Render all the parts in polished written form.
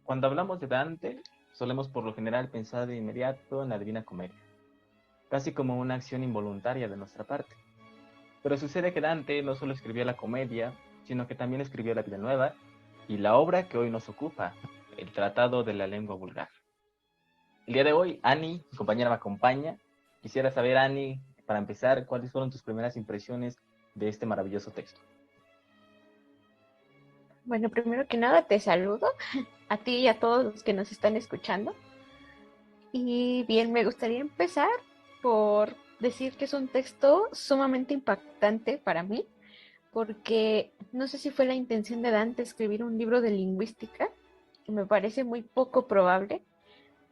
Cuando hablamos de Dante, solemos por lo general pensar de inmediato en la Divina Comedia, casi como una acción involuntaria de nuestra parte. Pero sucede que Dante no solo escribió la comedia, sino que también escribió la Vida Nueva y la obra que hoy nos ocupa, el Tratado de la Lengua Vulgar. El día de hoy, Ani, mi compañera, me acompaña. Quisiera saber, Ani, para empezar, ¿cuáles fueron tus primeras impresiones de este maravilloso texto? Bueno, primero que nada te saludo a ti y a todos los que nos están escuchando. Y bien, me gustaría empezar por decir que es un texto sumamente impactante para mí, porque no sé si fue la intención de Dante escribir un libro de lingüística, que me parece muy poco probable,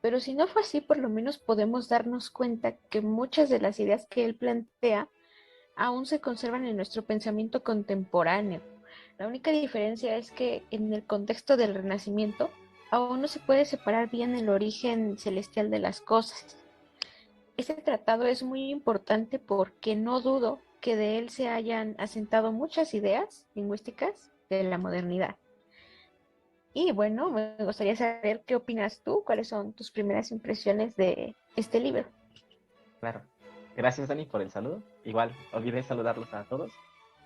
pero si no fue así, por lo menos podemos darnos cuenta que muchas de las ideas que él plantea aún se conservan en nuestro pensamiento contemporáneo. La única diferencia es que en el contexto del Renacimiento aún no se puede separar bien el origen celestial de las cosas. Este tratado es muy importante porque no dudo que de él se hayan asentado muchas ideas lingüísticas de la modernidad. Y bueno, me gustaría saber qué opinas tú, cuáles son tus primeras impresiones de este libro. Claro. Gracias, Dani, por el saludo. Igual, olvidé saludarlos a todos.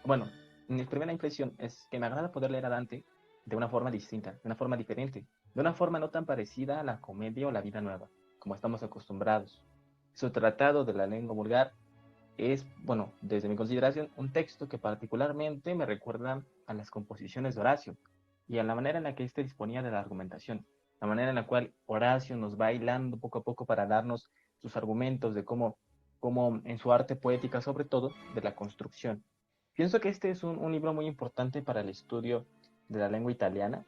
Bueno, mi primera impresión es que me agrada poder leer a Dante de una forma distinta, de una forma diferente, de una forma no tan parecida a la comedia o la vida nueva, como estamos acostumbrados. Su tratado de la lengua vulgar es, bueno, desde mi consideración, un texto que particularmente me recuerda a las composiciones de Horacio y a la manera en la que éste disponía de la argumentación, la manera en la cual Horacio nos va hilando poco a poco para darnos sus argumentos de cómo en su arte poética, sobre todo, de la construcción. Pienso que este es un libro muy importante para el estudio de la lengua italiana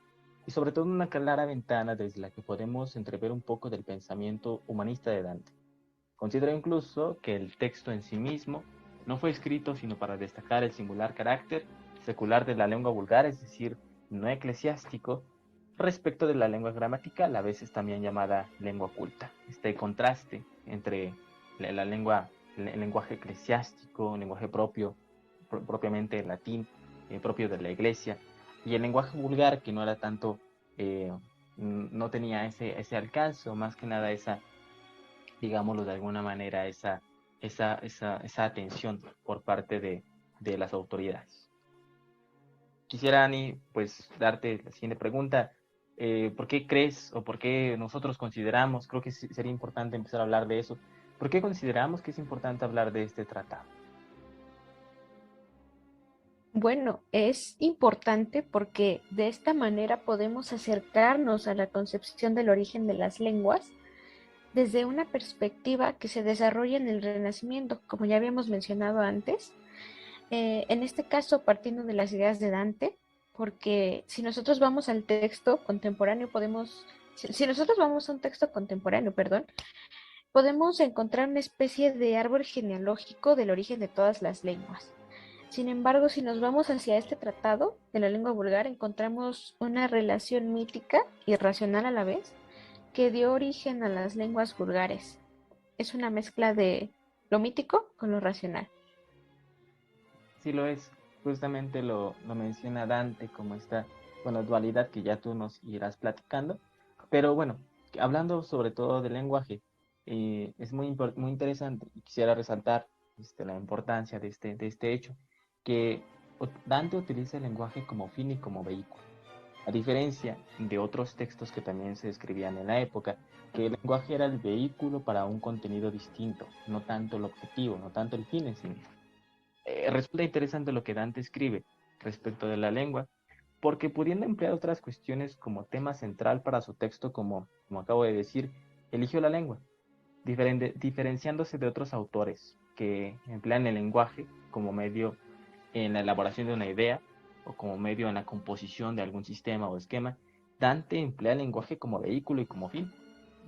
y sobre todo una clara ventana desde la que podemos entrever un poco del pensamiento humanista de Dante. Considero incluso que el texto en sí mismo no fue escrito sino para destacar el singular carácter secular de la lengua vulgar, es decir, no eclesiástico, respecto de la lengua gramatical, a veces también llamada lengua culta. Este contraste entre la lengua, el lenguaje eclesiástico, un lenguaje propio, propiamente el latín, propio de la iglesia, y el lenguaje vulgar que no era tanto, eh, no tenía ese alcance, o más que nada esa, digámoslo de alguna manera, esa atención por parte de las autoridades. Quisiera, Ani, pues darte la siguiente pregunta. ¿Por qué crees o por qué nosotros consideramos, creo que sería importante empezar a hablar de eso, por qué consideramos que es importante hablar de este tratado? Bueno, es importante porque de esta manera podemos acercarnos a la concepción del origen de las lenguas desde una perspectiva que se desarrolla en el Renacimiento, como ya habíamos mencionado antes. En este caso, partiendo de las ideas de Dante, porque si nosotros vamos al texto contemporáneo, si nosotros vamos a un texto contemporáneo, perdón, podemos encontrar una especie de árbol genealógico del origen de todas las lenguas. Sin embargo, si nos vamos hacia este tratado de la lengua vulgar, encontramos una relación mítica y racional a la vez que dio origen a las lenguas vulgares. Es una mezcla de lo mítico con lo racional. Sí lo es, justamente lo menciona Dante como esta, bueno, dualidad que ya tú nos irás platicando, pero bueno, hablando sobre todo del lenguaje, es muy interesante y quisiera resaltar la importancia de este hecho, que Dante utiliza el lenguaje como fin y como vehículo, a diferencia de otros textos que también se escribían en la época, que el lenguaje era el vehículo para un contenido distinto, no tanto el objetivo, no tanto el fin en sí mismo. Resulta interesante lo que Dante escribe respecto de la lengua, porque pudiendo emplear otras cuestiones como tema central para su texto, como acabo de decir, eligió la lengua, diferenciándose de otros autores que emplean el lenguaje como medio en la elaboración de una idea o como medio en la composición de algún sistema o esquema. Dante emplea el lenguaje como vehículo y como fin,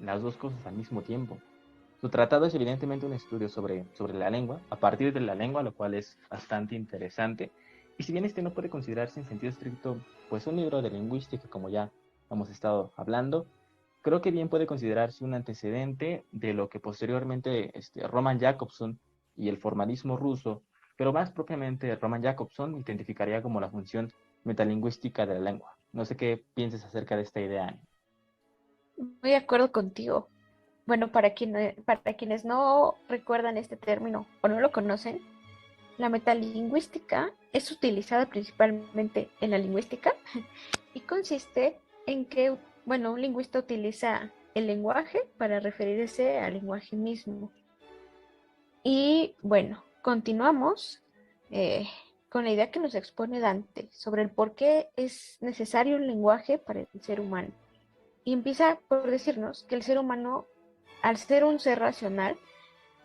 las dos cosas al mismo tiempo. Su tratado es evidentemente un estudio sobre la lengua, a partir de la lengua, lo cual es bastante interesante. Y si bien este no puede considerarse en sentido estricto, pues un libro de lingüística, como ya hemos estado hablando, creo que bien puede considerarse un antecedente de lo que posteriormente Roman Jakobson y el formalismo ruso, pero más propiamente Roman Jakobson identificaría como la función metalingüística de la lengua. No sé qué pienses acerca de esta idea, Annie. muy de acuerdo contigo. Bueno, para quienes no recuerdan este término o no lo conocen, la metalingüística es utilizada principalmente en la lingüística y consiste en que, bueno, un lingüista utiliza el lenguaje para referirse al lenguaje mismo. Y bueno, continuamos eh, con la idea que nos expone Dante sobre el por qué es necesario un lenguaje para el ser humano. Y empieza por decirnos que el ser humano, al ser un ser racional,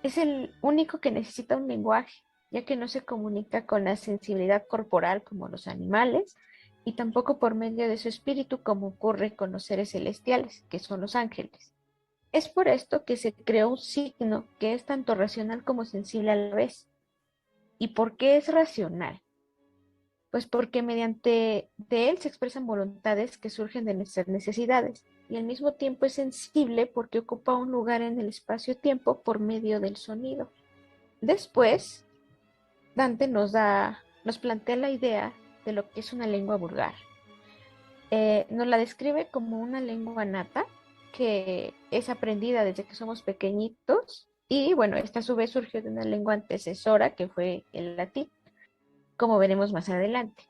es el único que necesita un lenguaje, ya que no se comunica con la sensibilidad corporal como los animales y tampoco por medio de su espíritu como ocurre con los seres celestiales, que son los ángeles. Es por esto que se creó un signo que es tanto racional como sensible a la vez. ¿Y por qué es racional? Pues porque mediante de él se expresan voluntades que surgen de nuestras necesidades y al mismo tiempo es sensible porque ocupa un lugar en el espacio-tiempo por medio del sonido. Después, Dante nos plantea la idea de lo que es una lengua vulgar. Nos la describe como una lengua nata que es aprendida desde que somos pequeñitos y bueno, esta a su vez surgió de una lengua antecesora que fue el latín, como veremos más adelante.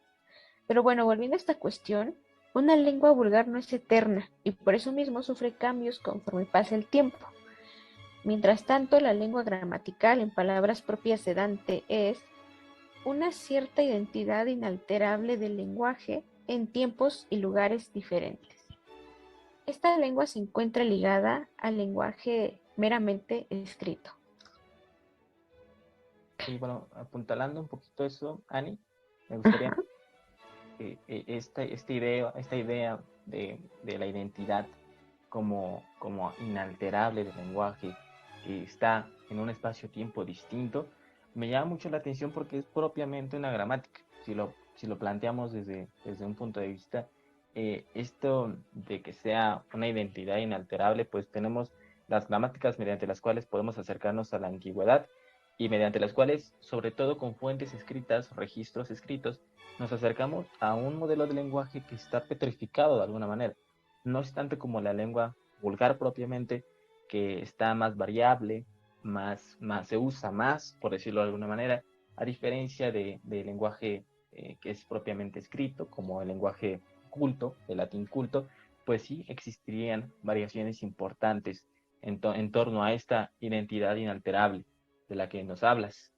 Pero bueno, volviendo a esta cuestión, una lengua vulgar no es eterna y por eso mismo sufre cambios conforme pasa el tiempo. Mientras tanto, la lengua gramatical, en palabras propias de Dante, es una cierta identidad inalterable del lenguaje en tiempos y lugares diferentes. Esta lengua se encuentra ligada al lenguaje meramente escrito. Y bueno, apuntalando un poquito eso, Ani, me gustaría esta idea de la identidad como inalterable del lenguaje que está en un espacio-tiempo distinto, me llama mucho la atención porque es propiamente una gramática. Si lo planteamos desde un punto de vista, esto de que sea una identidad inalterable, pues tenemos las gramáticas mediante las cuales podemos acercarnos a la antigüedad y mediante las cuales, sobre todo con fuentes escritas, registros escritos, nos acercamos a un modelo de lenguaje que está petrificado de alguna manera. No es tanto como la lengua vulgar propiamente, que está más variable, más se usa más, por decirlo de alguna manera, a diferencia de lenguaje que es propiamente escrito, como el lenguaje culto, el latín culto, pues sí existirían variaciones importantes en torno a esta identidad inalterable de la que nos hablas.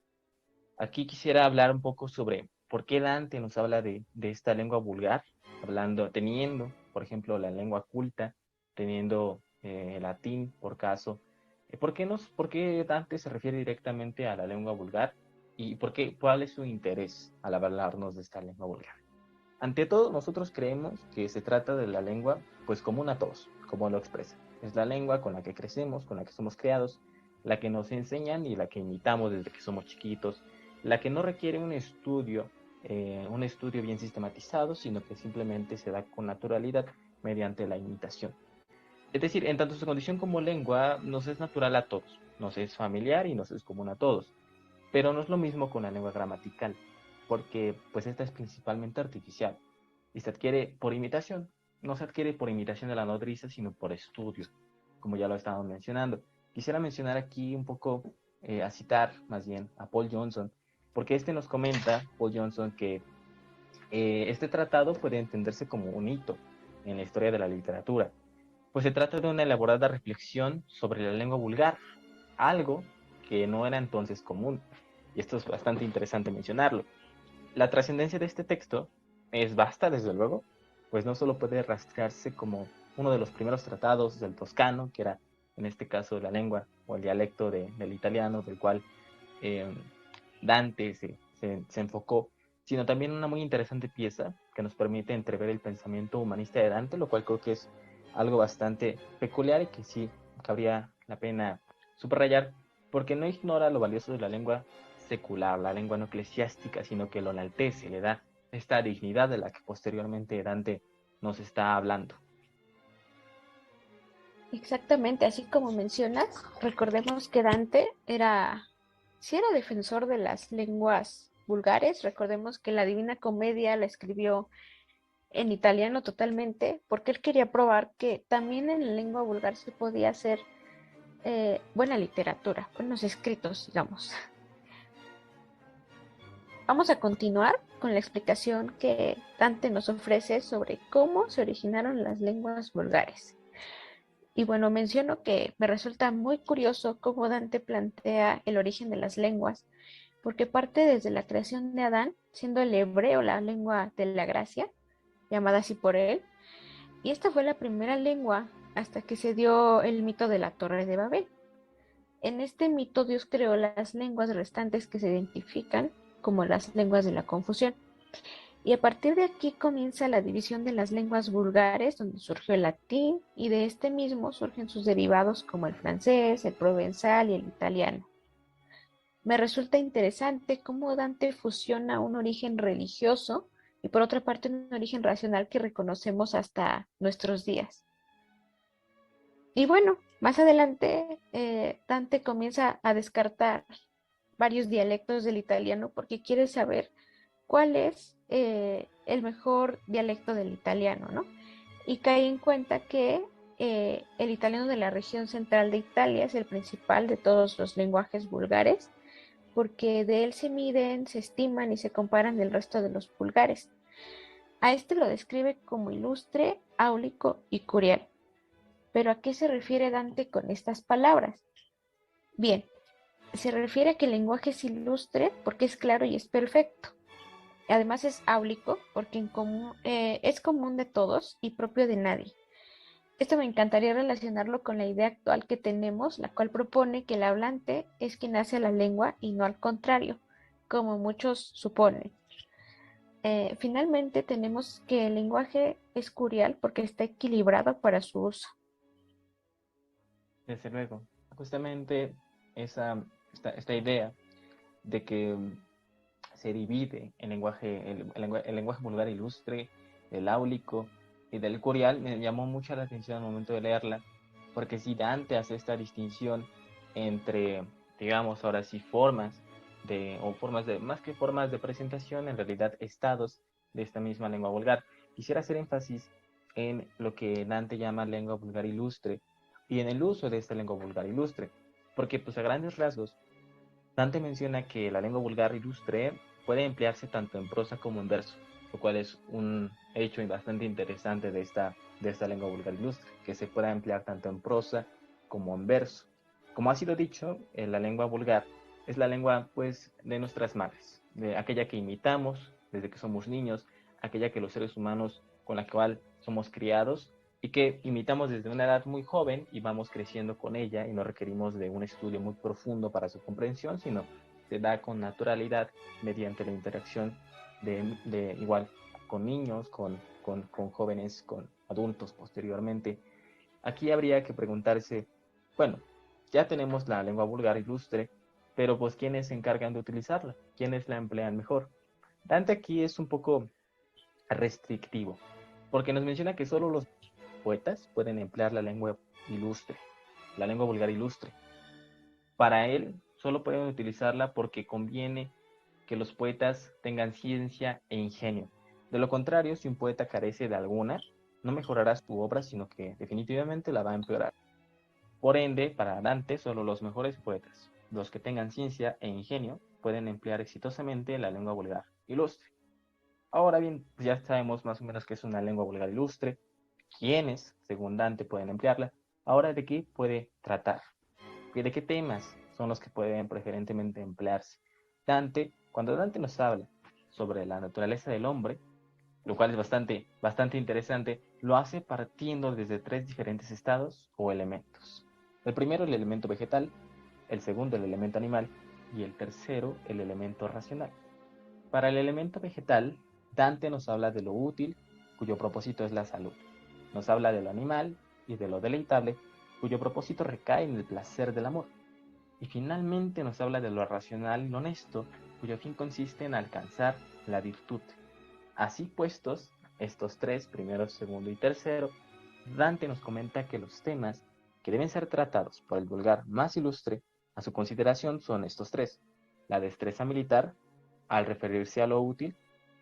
Aquí quisiera hablar un poco sobre por qué Dante nos habla de esta lengua vulgar, teniendo, por ejemplo, la lengua culta, teniendo el latín, por caso. ¿Por qué Dante se refiere directamente a la lengua vulgar? ¿Y cuál es su interés al hablarnos de esta lengua vulgar? Ante todo, nosotros creemos que se trata de la lengua, pues común a todos, como lo expresa. Es la lengua con la que crecemos, con la que somos creados, la que nos enseñan y la que imitamos desde que somos chiquitos, la que no requiere un estudio bien sistematizado, sino que simplemente se da con naturalidad mediante la imitación. Es decir, en tanto su condición como lengua nos es natural a todos, nos es familiar y nos es común a todos. Pero no es lo mismo con la lengua gramatical, porque pues esta es principalmente artificial y se adquiere por imitación. No se adquiere por imitación de la nodriza, sino por estudio, como ya lo estábamos mencionando. Quisiera mencionar aquí un poco, a citar más bien a Paul Johnson, porque nos comenta, Paul Johnson, que este tratado puede entenderse como un hito en la historia de la literatura, pues se trata de una elaborada reflexión sobre la lengua vulgar, algo que no era entonces común. Y esto es bastante interesante mencionarlo. La trascendencia de este texto es vasta, desde luego, pues no solo puede rastrearse como uno de los primeros tratados del toscano, que era en este caso la lengua o el dialecto del italiano, del cual eh, Dante se enfocó, sino también una muy interesante pieza que nos permite entrever el pensamiento humanista de Dante, lo cual creo que es algo bastante peculiar y que sí cabría la pena subrayar, porque no ignora lo valioso de la lengua secular, la lengua no eclesiástica, sino que lo enaltece, le da esta dignidad de la que posteriormente Dante nos está hablando. Exactamente, así como mencionas, recordemos que Dante sí era defensor de las lenguas vulgares. Recordemos que la Divina Comedia la escribió en italiano totalmente, porque él quería probar que también en la lengua vulgar se podía hacer buena literatura, buenos escritos, digamos. Vamos a continuar con la explicación que Dante nos ofrece sobre cómo se originaron las lenguas vulgares. Y bueno, menciono que me resulta muy curioso cómo Dante plantea el origen de las lenguas, porque parte desde la creación de Adán, siendo el hebreo la lengua de la gracia, llamada así por él, y esta fue la primera lengua hasta que se dio el mito de la Torre de Babel. En este mito Dios creó las lenguas restantes que se identifican como las lenguas de la confusión. Y a partir de aquí comienza la división de las lenguas vulgares, donde surgió el latín, y de este mismo surgen sus derivados como el francés, el provenzal y el italiano. Me resulta interesante cómo Dante fusiona un origen religioso y por otra parte un origen racional que reconocemos hasta nuestros días. Y bueno, más adelante Dante comienza a descartar varios dialectos del italiano porque quiere saber cuál es el mejor dialecto del italiano, ¿no? Y cae en cuenta que el italiano de la región central de Italia es el principal de todos los lenguajes vulgares, porque de él se miden, se estiman y se comparan del resto de los vulgares. A este lo describe como ilustre, áulico y curial. ¿Pero a qué se refiere Dante con estas palabras? Bien, se refiere a que el lenguaje es ilustre porque es claro y es perfecto. Además es áulico porque es común de todos y propio de nadie. Esto me encantaría relacionarlo con la idea actual que tenemos, la cual propone que el hablante es quien hace la lengua y no al contrario, como muchos suponen. Finalmente tenemos que el lenguaje es curial porque está equilibrado para su uso. Desde luego, justamente esta idea de que se divide el lenguaje vulgar ilustre, el áulico y del curial, me llamó mucho la atención al momento de leerla, porque si Dante hace esta distinción entre, digamos, ahora sí, más que formas de presentación, en realidad estados de esta misma lengua vulgar. Quisiera hacer énfasis en lo que Dante llama lengua vulgar ilustre y en el uso de esta lengua vulgar ilustre, porque pues a grandes rasgos Dante menciona que la lengua vulgar ilustre puede emplearse tanto en prosa como en verso, lo cual es un hecho bastante interesante de esta lengua vulgar ilustre, que se pueda emplear tanto en prosa como en verso. Como ha sido dicho, la lengua vulgar es la lengua pues de nuestras madres, de aquella que imitamos desde que somos niños, aquella que los seres humanos con la cual somos criados y que imitamos desde una edad muy joven y vamos creciendo con ella y no requerimos de un estudio muy profundo para su comprensión, sino se da con naturalidad mediante la interacción de igual con niños, con jóvenes, con adultos posteriormente. Aquí habría que preguntarse, bueno, ya tenemos la lengua vulgar ilustre, pero pues ¿quiénes se encargan de utilizarla? ¿Quiénes la emplean mejor? Dante aquí es un poco restrictivo, porque nos menciona que solo los poetas pueden emplear la lengua ilustre, la lengua vulgar ilustre. Para él, solo pueden utilizarla porque conviene que los poetas tengan ciencia e ingenio. De lo contrario, si un poeta carece de alguna, no mejorará su obra, sino que definitivamente la va a empeorar. Por ende, para Dante, solo los mejores poetas, los que tengan ciencia e ingenio, pueden emplear exitosamente la lengua vulgar ilustre. Ahora bien, pues ya sabemos más o menos qué es una lengua vulgar ilustre, quiénes, según Dante, pueden emplearla. Ahora, ¿de qué puede tratar? ¿De qué temas son los que pueden preferentemente emplearse? Cuando Dante nos habla sobre la naturaleza del hombre, lo cual es bastante interesante, lo hace partiendo desde tres diferentes estados o elementos. El primero, el elemento vegetal, el segundo, el elemento animal, y el tercero, el elemento racional. Para el elemento vegetal, Dante nos habla de lo útil, cuyo propósito es la salud. Nos habla de lo animal y de lo deleitable, cuyo propósito recae en el placer del amor. Y finalmente nos habla de lo racional y lo honesto, cuyo fin consiste en alcanzar la virtud. Así puestos, estos tres, primero, segundo y tercero, Dante nos comenta que los temas que deben ser tratados por el vulgar más ilustre a su consideración son estos tres: la destreza militar, al referirse a lo útil,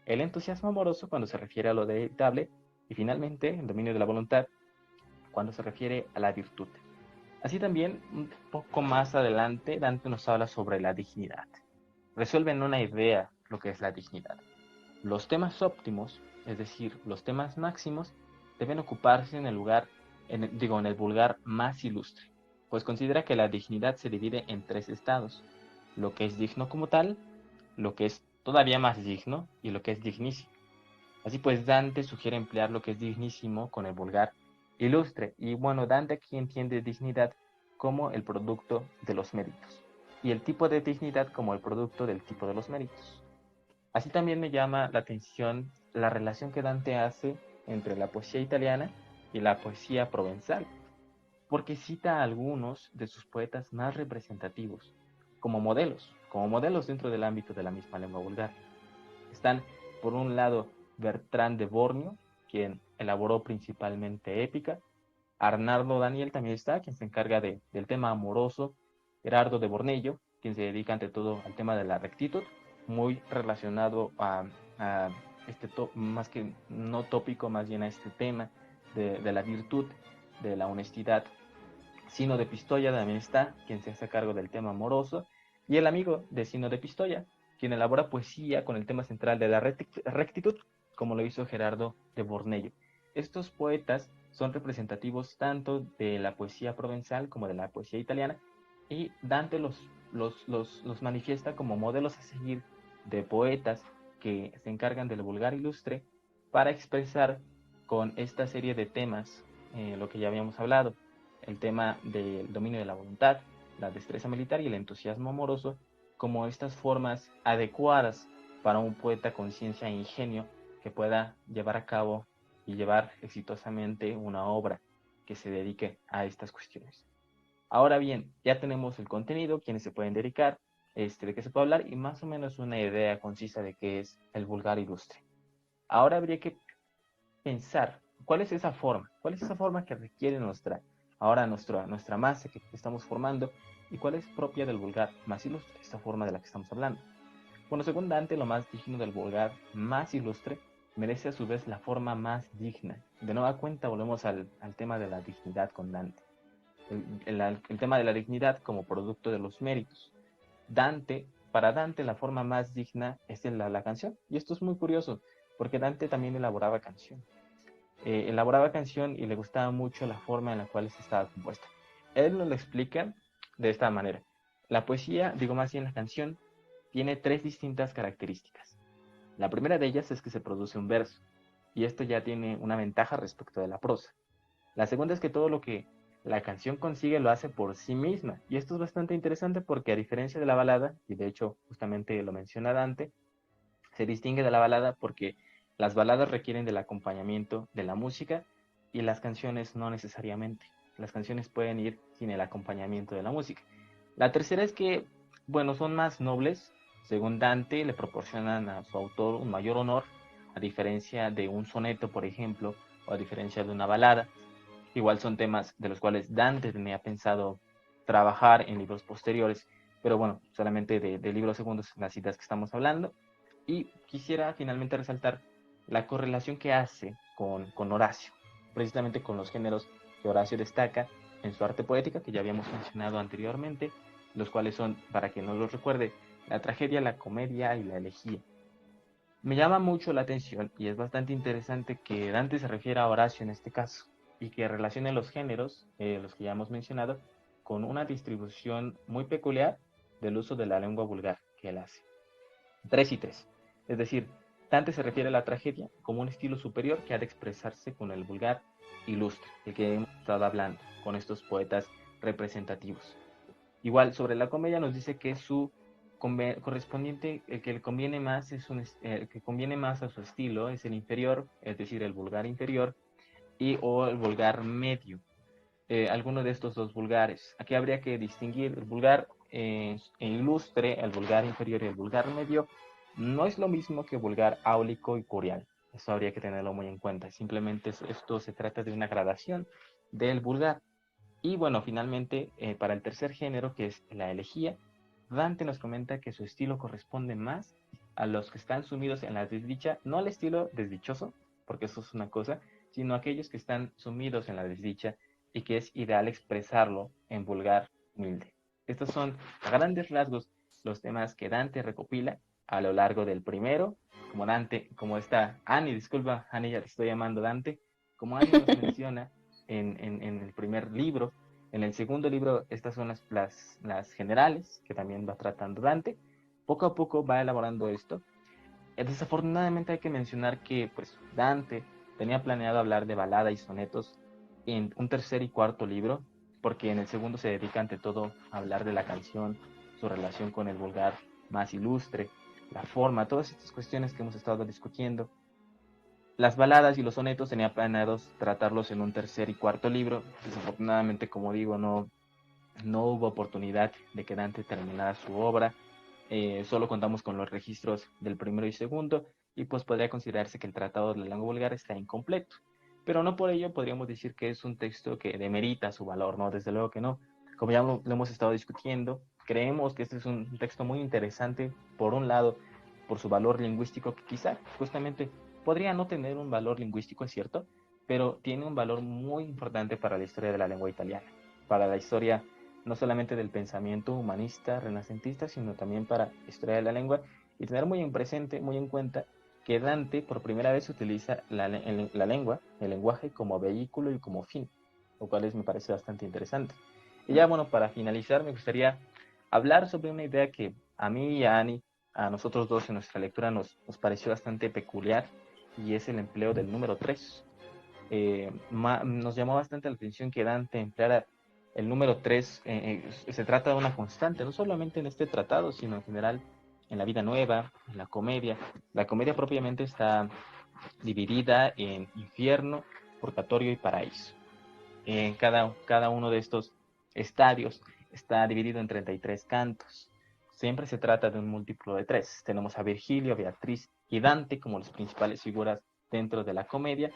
el entusiasmo amoroso cuando se refiere a lo deleitable, y finalmente el dominio de la voluntad cuando se refiere a la virtud. Así también, un poco más adelante, Dante nos habla sobre la dignidad. Resuelve en una idea lo que es la dignidad. Los temas óptimos, es decir, los temas máximos, deben ocuparse en el lugar, en el vulgar más ilustre, pues considera que la dignidad se divide en tres estados: lo que es digno como tal, lo que es todavía más digno y lo que es dignísimo. Así pues, Dante sugiere emplear lo que es dignísimo con el vulgar ilustre. Y bueno, Dante aquí entiende dignidad como el producto de los méritos y el tipo de dignidad como el producto del tipo de los méritos. Así también me llama la atención la relación que Dante hace entre la poesía italiana y la poesía provenzal, porque cita a algunos de sus poetas más representativos como modelos dentro del ámbito de la misma lengua vulgar. Están, por un lado, Bertrand de Borneo, quien elaboró principalmente épica. Arnaldo Daniel también está, quien se encarga del tema amoroso. Gerardo de Bornello, quien se dedica ante todo al tema de la rectitud, muy relacionado a más que no tópico, más bien a este tema de la virtud, de la honestidad. Sino de Pistoia también está, quien se hace cargo del tema amoroso, y el amigo de Sino de Pistoia, quien elabora poesía con el tema central de la rectitud, como lo hizo Gerardo de Bornello. Estos poetas son representativos tanto de la poesía provenzal como de la poesía italiana, y Dante los manifiesta como modelos a seguir de poetas que se encargan del vulgar ilustre para expresar con esta serie de temas lo que ya habíamos hablado: el tema del dominio de la voluntad, la destreza militar y el entusiasmo amoroso, como estas formas adecuadas para un poeta con ciencia e ingenio que pueda llevar a cabo y llevar exitosamente una obra que se dedique a estas cuestiones. Ahora bien, ya tenemos el contenido, quienes se pueden dedicar, de qué se puede hablar y más o menos una idea concisa de qué es el vulgar ilustre. Ahora habría que pensar cuál es esa forma que requiere nuestra masa que estamos formando, y cuál es propia del vulgar más ilustre, esta forma de la que estamos hablando. Bueno, según Dante, lo más digno del vulgar más ilustre merece a su vez la forma más digna. De nueva cuenta volvemos al tema de la dignidad con Dante. El tema de la dignidad como producto de los méritos. Para Dante la forma más digna es la canción, y esto es muy curioso, porque Dante también elaboraba canción y le gustaba mucho la forma en la cual estaba compuesta. Él nos lo explica de esta manera. La poesía, digo más bien la canción, tiene tres distintas características. La primera de ellas es que se produce un verso, y esto ya tiene una ventaja respecto de la prosa. La segunda es que todo lo que la canción consigue lo hace por sí misma, y esto es bastante interesante porque, a diferencia de la balada, y de hecho justamente lo menciona Dante, se distingue de la balada porque las baladas requieren del acompañamiento de la música y las canciones no necesariamente. Las canciones pueden ir sin el acompañamiento de la música. La tercera es que, bueno, son más nobles. Según Dante, le proporcionan a su autor un mayor honor, a diferencia de un soneto, por ejemplo, o a diferencia de una balada. Igual son temas de los cuales Dante tenía pensado trabajar en libros posteriores, pero bueno, solamente de libros segundos las citas que estamos hablando. Y quisiera finalmente resaltar la correlación que hace con Horacio, precisamente con los géneros que Horacio destaca en su arte poética, que ya habíamos mencionado anteriormente, los cuales son, para quien no los recuerde, la tragedia, la comedia y la elegía. Me llama mucho la atención y es bastante interesante que Dante se refiera a Horacio en este caso y que relacione los géneros, los que ya hemos mencionado, con una distribución muy peculiar del uso de la lengua vulgar que él hace. 3 y 3. Es decir, Dante se refiere a la tragedia como un estilo superior que ha de expresarse con el vulgar ilustre, el que hemos estado hablando, con estos poetas representativos. Igual, sobre la comedia nos dice que su correspondiente, el que le conviene más el que conviene más a su estilo es el inferior, es decir, el vulgar inferior, o el vulgar medio. Alguno de estos dos vulgares. Aquí habría que distinguir el vulgar ilustre, el vulgar inferior y el vulgar medio. No es lo mismo que vulgar áulico y curial. Eso habría que tenerlo muy en cuenta. Simplemente esto se trata de una gradación del vulgar. Y bueno, finalmente, para el tercer género, que es la elegía, Dante nos comenta que su estilo corresponde más a los que están sumidos en la desdicha, no al estilo desdichoso, porque eso es una cosa, sino a aquellos que están sumidos en la desdicha y que es ideal expresarlo en vulgar humilde. Estos son, a grandes rasgos, los temas que Dante recopila a lo largo del primero, como está Annie, disculpa, Annie, ya te estoy llamando Dante, como Annie nos menciona en el primer libro. En el segundo libro, estas son las generales, que también va tratando Dante. Poco a poco va elaborando esto. Desafortunadamente hay que mencionar que pues, Dante tenía planeado hablar de balada y sonetos en un tercer y cuarto libro, porque en el segundo se dedica ante todo a hablar de la canción, su relación con el vulgar más ilustre, la forma, todas estas cuestiones que hemos estado discutiendo. Las baladas y los sonetos tenía planeados tratarlos en un tercer y cuarto libro. Desafortunadamente, como digo, no hubo oportunidad de que Dante terminara su obra. Solo contamos con los registros del primero y segundo, y pues podría considerarse que el Tratado de la Lengua Vulgar está incompleto. Pero no por ello podríamos decir que es un texto que demerita su valor, ¿no? Desde luego que no. Como ya lo hemos estado discutiendo, creemos que este es un texto muy interesante, por un lado, por su valor lingüístico, que quizá justamente podría no tener un valor lingüístico, es cierto, pero tiene un valor muy importante para la historia de la lengua italiana, para la historia no solamente del pensamiento humanista, renacentista, sino también para la historia de la lengua, y tener muy en presente, muy en cuenta, que Dante por primera vez utiliza la lengua, el lenguaje como vehículo y como fin, lo cual me parece bastante interesante. Y ya bueno, para finalizar me gustaría hablar sobre una idea que a mí y a Ani, a nosotros dos en nuestra lectura nos pareció bastante peculiar, y es el empleo del número 3. Nos llamó bastante la atención que Dante empleara el número 3. Se trata de una constante, no solamente en este tratado, sino en general en la vida nueva, en la comedia. La comedia propiamente está dividida en infierno, purgatorio y paraíso. Cada uno de estos estadios está dividido en 33 cantos. Siempre se trata de un múltiplo de 3. Tenemos a Virgilio, Beatriz y Dante como las principales figuras dentro de la comedia.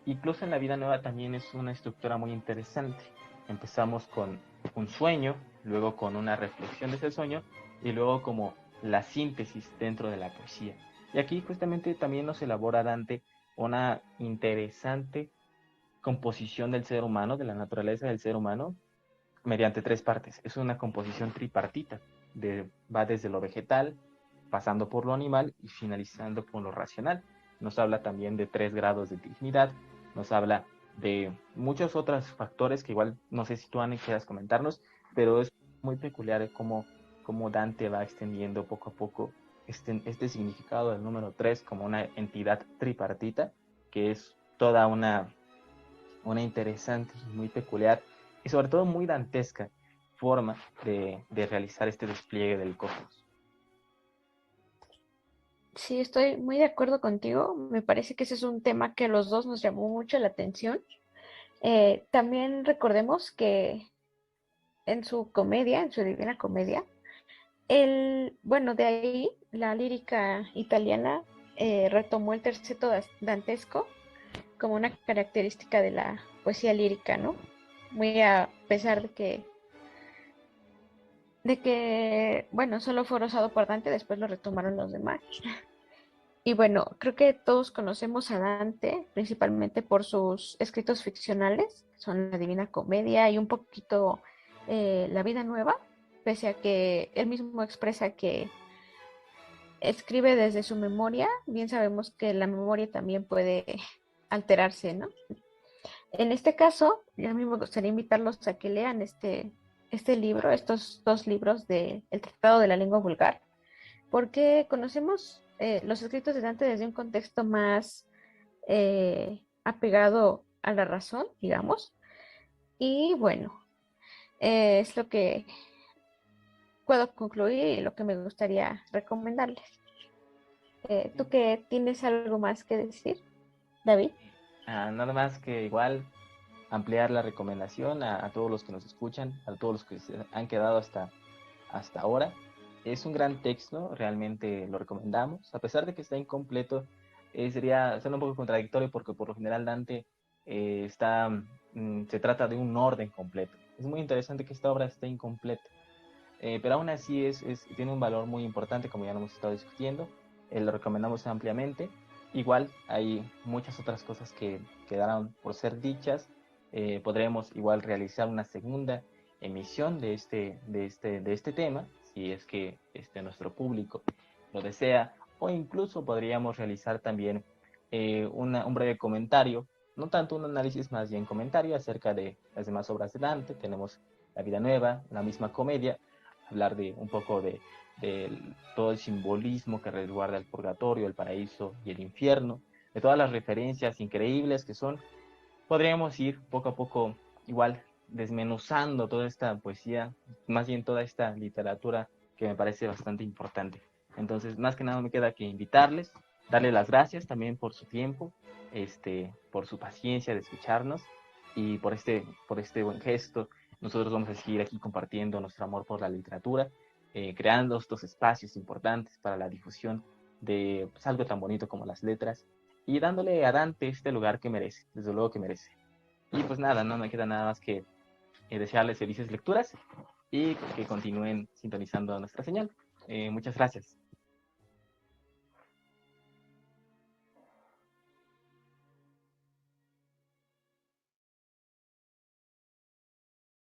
Incluso en la vida nueva también es una estructura muy interesante. Empezamos con un sueño, luego con una reflexión de ese sueño y luego como la síntesis dentro de la poesía. Y aquí justamente también nos elabora Dante una interesante composición del ser humano, de la naturaleza del ser humano, mediante tres partes. Es una composición tripartita, va desde lo vegetal, pasando por lo animal y finalizando con lo racional. Nos habla también de 3 grados de dignidad, nos habla de muchos otros factores que igual no sé si tú, Anne, quieras comentarnos, pero es muy peculiar cómo Dante va extendiendo poco a poco este significado del número 3 como una entidad tripartita, que es toda una interesante y muy peculiar y sobre todo muy dantesca forma de realizar este despliegue del cosmos. Sí, estoy muy de acuerdo contigo. Me parece que ese es un tema que a los dos nos llamó mucho la atención. También recordemos que en su comedia, en su Divina Comedia, bueno, de ahí la lírica italiana retomó el terceto dantesco como una característica de la poesía lírica, ¿no? Muy a pesar bueno, solo fue usado por Dante, después lo retomaron los demás. Y bueno, creo que todos conocemos a Dante, principalmente por sus escritos ficcionales, que son la Divina Comedia y un poquito La Vida Nueva, pese a que él mismo expresa que escribe desde su memoria, bien sabemos que la memoria también puede alterarse, ¿no? En este caso, a mí me gustaría invitarlos a que lean este libro, estos dos libros de El Tratado de la Lengua Vulgar, porque conocemos los escritos de Dante desde un contexto más apegado a la razón, digamos, y bueno, es lo que puedo concluir y lo que me gustaría recomendarles. ¿Tú qué tienes algo más que decir, David? Nada más que igual ampliar la recomendación a todos los que nos escuchan, a todos los que se han quedado hasta ahora. Es un gran texto, realmente lo recomendamos, a pesar de que está incompleto. Suena un poco contradictorio porque por lo general Dante se trata de un orden completo. Es muy interesante que esta obra esté incompleta, pero aún así tiene un valor muy importante, como ya lo hemos estado discutiendo. lo recomendamos ampliamente. Igual hay muchas otras cosas que quedaron por ser dichas. Podremos igual realizar una segunda emisión de este tema, si es que nuestro público lo desea, o incluso podríamos realizar también un breve comentario, no tanto un análisis, más bien comentario acerca de las demás obras de Dante. Tenemos La Vida Nueva, la misma comedia, hablar de un poco de todo el simbolismo que resguarda el purgatorio, el paraíso y el infierno, de todas las referencias increíbles que son. Podríamos ir poco a poco igual desmenuzando toda esta poesía, más bien toda esta literatura que me parece bastante importante. Entonces, más que nada no me queda que invitarles, darles las gracias también por su tiempo, por su paciencia de escucharnos y por este buen gesto. Nosotros vamos a seguir aquí compartiendo nuestro amor por la literatura, creando estos espacios importantes para la difusión de pues, algo tan bonito como las letras y dándole a Dante este lugar que merece, desde luego que merece. Y pues nada, no me queda nada más que desearles felices lecturas y que continúen sintonizando nuestra señal. Muchas gracias.